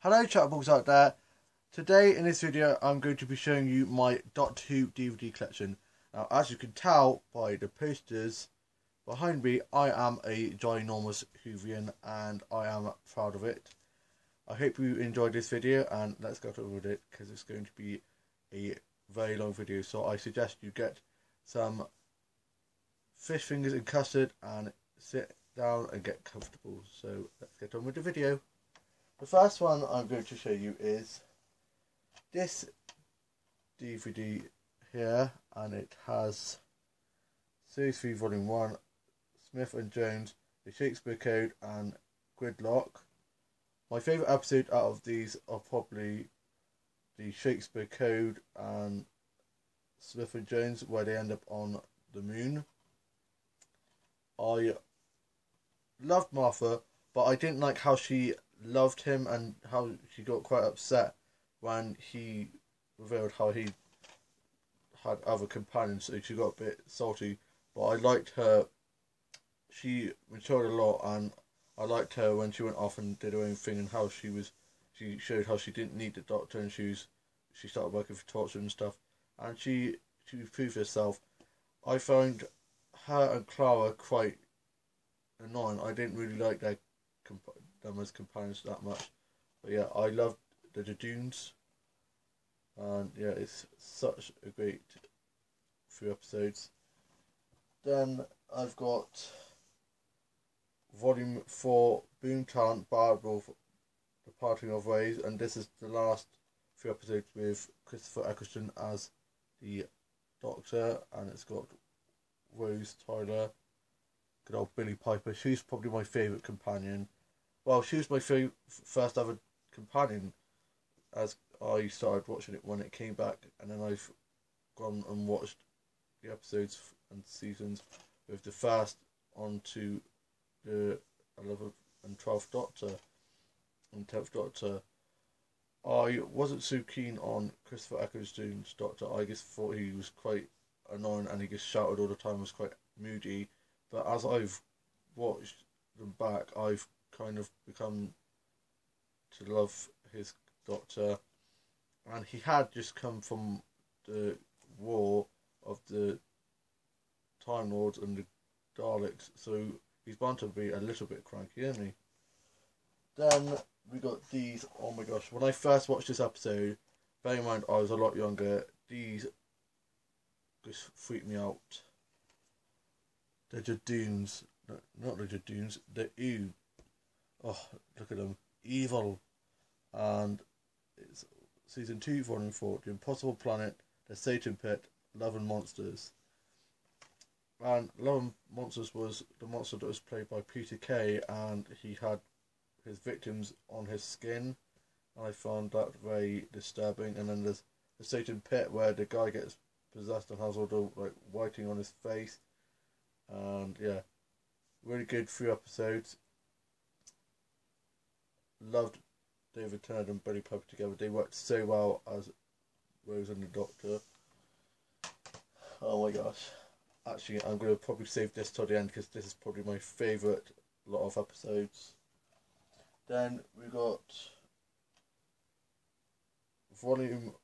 Hello chatterbox out there. Today in this video I'm going to be showing you my Doctor Who DVD collection. Now as you can tell by the posters behind me, I am a ginormous Whovian and I am proud of it. I hope you enjoyed this video and let's get on with it because it's going to be a very long video. So I suggest you get some fish fingers and custard and sit down and get comfortable. So let's get on with the video. The first one I'm going to show you is this DVD here, and it has Series 3 Volume 1, Smith and Jones, The Shakespeare Code and Gridlock. My favourite episode out of these are probably The Shakespeare Code and Smith and Jones, where they end up on the moon. I loved Martha, but I didn't like how she loved him and how she got quite upset when he revealed how he had other companions, so she got a bit salty. But I liked her. She matured a lot, and I liked her when she went off and did her own thing, and how she showed how she didn't need the Doctor, and she started working for Torchwood and stuff, and she proved herself. I found her and Clara quite annoying. I didn't really like them as companions that much, but yeah, I loved the Dunes, and yeah, it's such a great few episodes. Then I've got Volume 4, Boomtown, Barbara, The Parting of Ways, and this is the last few episodes with Christopher Eccleston as the Doctor, and it's got Rose Tyler, good old Billie Piper. She's probably my favourite companion. Well, she was my first ever companion, as I started watching it when it came back, and then I've gone and watched the episodes and seasons with the first on to the 11th and 12th Doctor and 10th Doctor. I wasn't so keen on Christopher Eccleston's Doctor. I just thought he was quite annoying and he just shouted all the time, was quite moody. But as I've watched them back, I've kind of become to love his Doctor, and he had just come from the war of the Time Lords and the Daleks, so he's bound to be a little bit cranky, isn't he? Then we got these. Oh my gosh, when I first watched this episode, bear in mind I was a lot younger, these just freaked me out. The Jadoons, no, not the Jadoons, the Ew. Oh, look at them, evil. And it's Season 2, Volume 4, The Impossible Planet, The Satan Pit, Love and Monsters. And Love and Monsters was the monster that was played by Peter Kay, and he had his victims on his skin. And I found that very disturbing. And then there's The Satan Pit, where the guy gets possessed and has all the whiting on his face. And yeah, really good 3 episodes. Loved David Tennant and Billie Piper together. They worked so well as Rose and the Doctor. Oh my gosh. Actually, I'm going to probably save this till the end because this is probably my favourite lot of episodes. Then we got Volume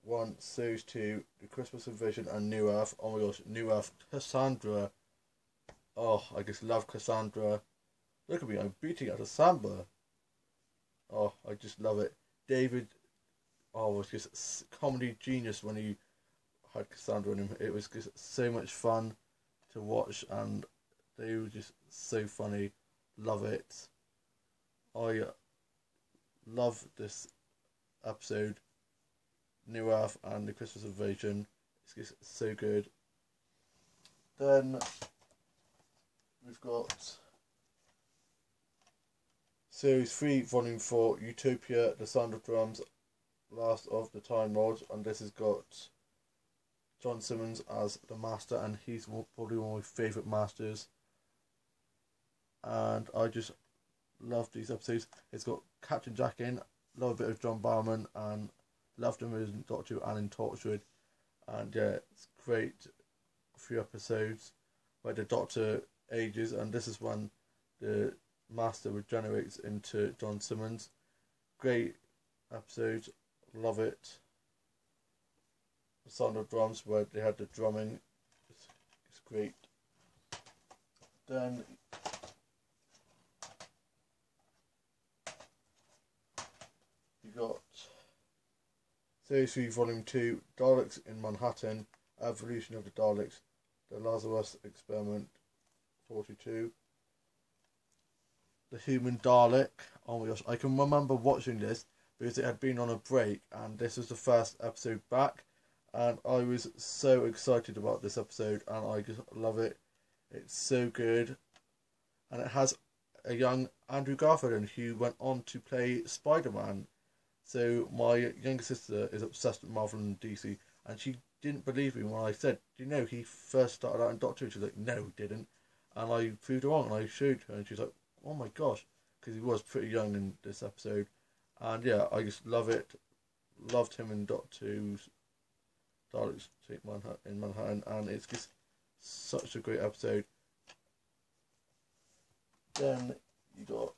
1, Series 2, The Christmas Invasion and New Earth. Oh my gosh, New Earth. Cassandra. Oh, I just love Cassandra. Look at me, I'm beating out a samba. Oh, I just love it. David, was just comedy genius when he had Cassandra in him. It was just so much fun to watch, and they were just so funny. Love it. I love this episode, New Earth and the Christmas Invasion. It's just so good. Then we've got Series 3, Volume 4, Utopia, The Sound of Drums, Last of the Time Lords, and this has got John Simmons as the Master, and he's probably one of my favourite Masters. And I just love these episodes. It's got Captain Jack in, love a bit of John Barrowman, and loved him as Doctor Who and in Torchwood. And yeah, it's great 3 episodes where the Doctor ages, and this is when the Master regenerates into John Simmons. great episode, love it. The sound of drums where they had the drumming, it's great. Then you got Series 3 Volume 2, Daleks in Manhattan, Evolution of the Daleks, The Lazarus Experiment 42, The Human Dalek. Oh my gosh, I can remember watching this because it had been on a break and this was the first episode back, and I was so excited about this episode and I just love it. It's so good, and it has a young Andrew Garfield in who went on to play Spider-Man. So my younger sister is obsessed with Marvel and DC, and she didn't believe me when I said, "Do you know he first started out in Doctor Who?" She's like, "No, he didn't," and I proved her wrong, and I showed her, and she's like, "Oh my gosh," because he was pretty young in this episode, and yeah, I just love it. Loved him in Doctor Who's Daleks in Manhattan, and it's just such a great episode. Then you got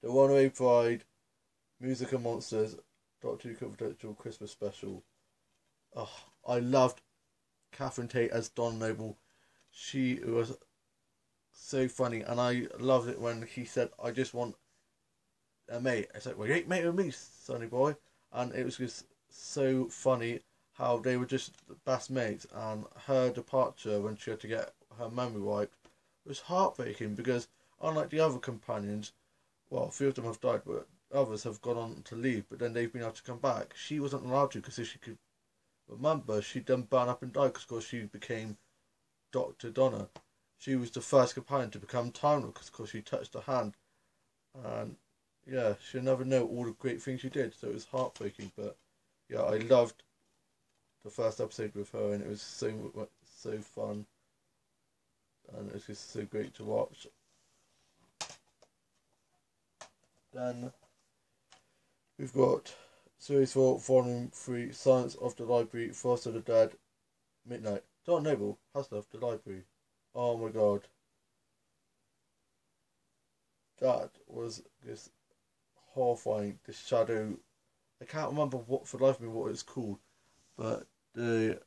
The Runaway Bride, Music and Monsters, Doctor Who Confidential Christmas Special. Oh, I loved Catherine Tate as Dawn Noble. She was so funny, and I loved it when he said, "I just want a mate." It's like, "Well, you ain't mate with me, sonny boy," and it was just so funny how they were just the best mates. And her departure when she had to get her memory wiped was heartbreaking because, unlike the other companions, well, a few of them have died, but others have gone on to leave, but then they've been able to come back. She wasn't allowed to because if she could remember, she'd then burn up and die because, of course, she became Dr. Donna. She was the first companion to become Time Lord because, of course, she touched her hand. And, yeah, she'll never know all the great things she did, so it was heartbreaking. But, yeah, I loved the first episode with her, and it was so fun. And it's just so great to watch. Then we've got Series 4, Volume 3, Silence of the Library, Force of the Dead, Midnight. Dawn Noble has left the library. Oh my god. That was just horrifying. The shadow. I can't remember what for the life of me what it's called, but the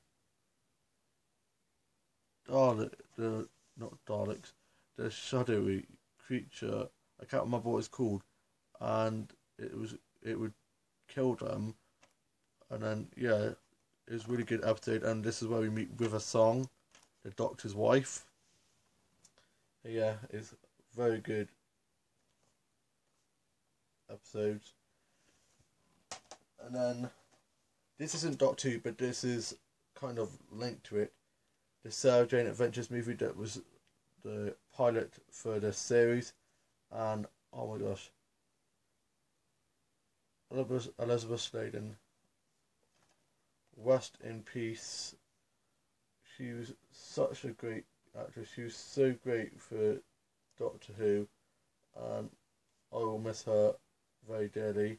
not Daleks, the shadowy creature. I can't remember what it's called, and it would kill them, and then yeah, it was a really good episode. And this is where we meet with a song, the Doctor's wife. Yeah, it's very good episodes. And then this isn't Doctor Who, but this is kind of linked to it. The Sarah Jane Adventures movie that was the pilot for the series, and oh my gosh, Elizabeth Sladen, rest in peace. She was such a great actress. She was so great for Doctor Who, and I will miss her very dearly.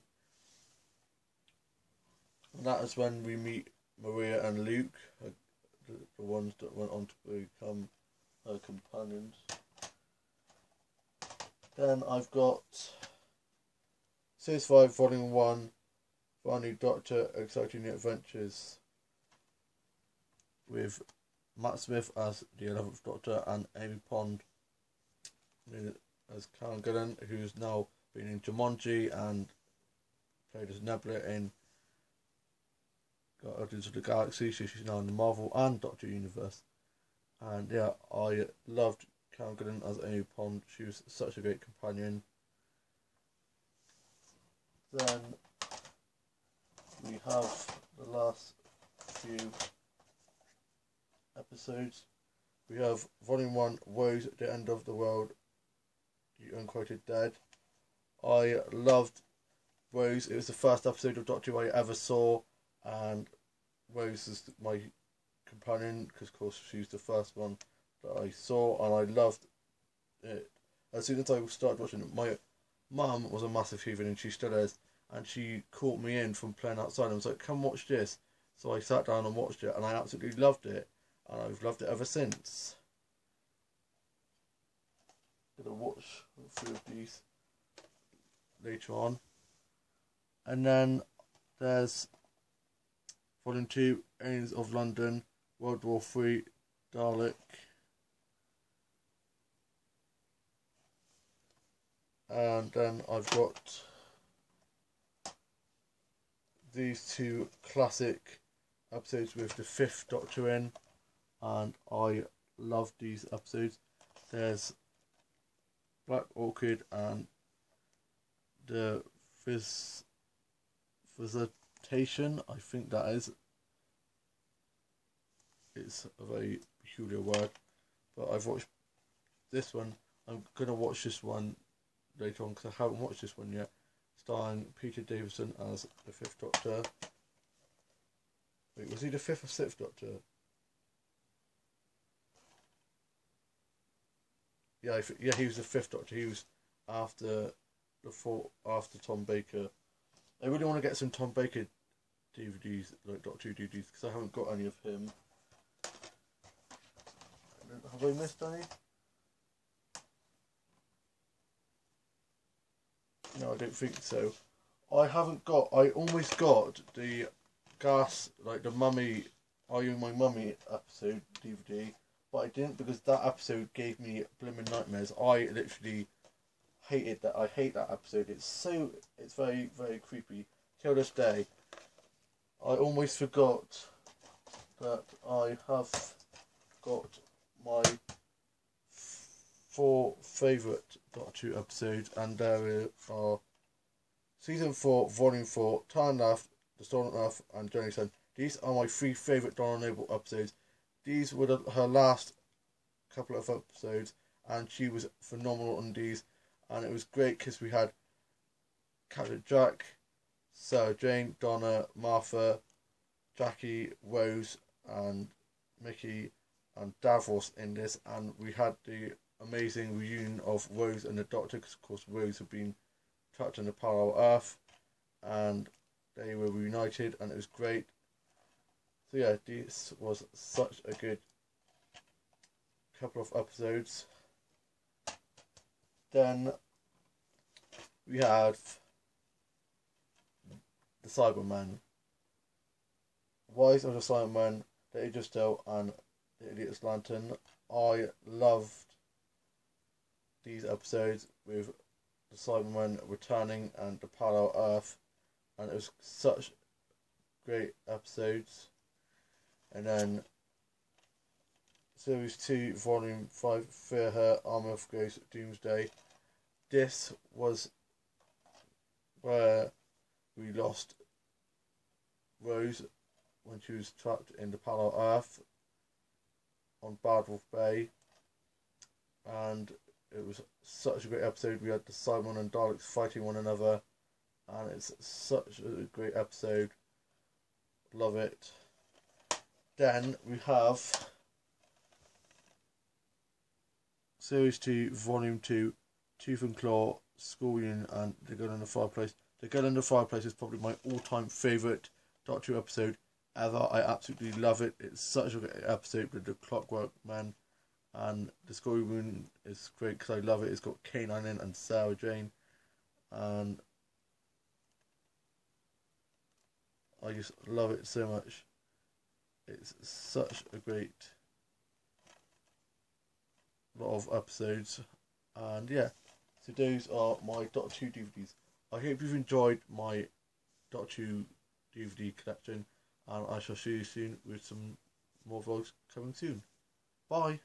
And that is when we meet Maria and Luke, the ones that went on to become her companions. Then I've got Series 5, Volume 1, Brand New Doctor, Exciting New Adventures, with Matt Smith as the 11th Doctor and Amy Pond as Karen Gillan, who's now been in Jumanji and played as Nebula in Guardians of the Galaxy, so she's now in the Marvel and Doctor Universe. And yeah, I loved Karen Gillan as Amy Pond. She was such a great companion. Then we have the last few episodes. We have Volume 1, Woes at the End of the World, The Unquoted Dead. I loved Rose. It was the first episode of Doctor Who I ever saw, and Rose is my companion because, of course, she was the first one that I saw, and I loved it. As soon as I started watching it, my mum was a massive Whovian, and she still is, and she caught me in from playing outside and was like, "Come watch this." So I sat down and watched it, and I absolutely loved it, and I've loved it ever since. I'm gonna watch a few of these. later on. And then there's Volume 2, Aliens of London, World War 3, Dalek. And then I've got these two classic episodes with the Fifth Doctor in, and I love these episodes. There's Black Orchid and the Visitation, I think that is. It's a very peculiar word, but I've watched this one. I'm going to watch this one later on because I haven't watched this one yet, starring Peter Davison as the Fifth Doctor. Wait, was he the Fifth or Sixth Doctor? Yeah, he was the Fifth Doctor. He was after after Tom Baker. I really want to get some Tom Baker DVDs, like Doctor Who DVDs, because I haven't got any of him. Have I missed any? No, I don't think so. I almost got the like the Mummy, Are You My Mummy episode DVD, but I didn't because that episode gave me blimmin' nightmares. I literally hated that. I hate that episode. It's very, very creepy. Till this day, I almost forgot that I have got my 4 favourite Doctor Who episodes, and there are Season 4, Volume 4, Time Earth, The Stolen Earth, and Journey Sun. These are my 3 favourite Donna Noble episodes. These were her last couple of episodes, and she was phenomenal on these. And it was great because we had Captain Jack, Sarah Jane, Donna, Martha, Jackie, Rose, and Mickey, and Davros in this. And we had the amazing reunion of Rose and the Doctor, because of course Rose had been trapped in the parallel Earth, and they were reunited, and it was great. So yeah, this was such a good couple of episodes. Then we have the Cybermen, Rise of the Cybermen, The Age of Steel, and The Idiot's Lantern. I loved these episodes with the Cybermen returning and the parallel Earth, and it was such great episodes. And then Series 2, Volume 5, Fear Her, Army of Ghosts, Doomsday. This was where we lost Rose when she was trapped in the parallel Earth on Bad Wolf Bay, and it was such a great episode. We had the Cybermen and Daleks fighting one another, and it's such a great episode. Love it. Then we have Series 2, Volume 2, Tooth and Claw, School Reunion, and The Girl in the Fireplace. The Girl in the Fireplace is probably my all-time favourite Doctor Who episode ever. I absolutely love it. It's such a great episode with the Clockwork Man, and the School Reunion is great because I love it. It's got K9 in and Sarah Jane, and I just love it so much. It's such a great lot of episodes, and yeah, so those are my Doctor Who DVDs. I hope you've enjoyed my Doctor Who DVD collection, and I shall see you soon with some more vlogs coming soon. Bye.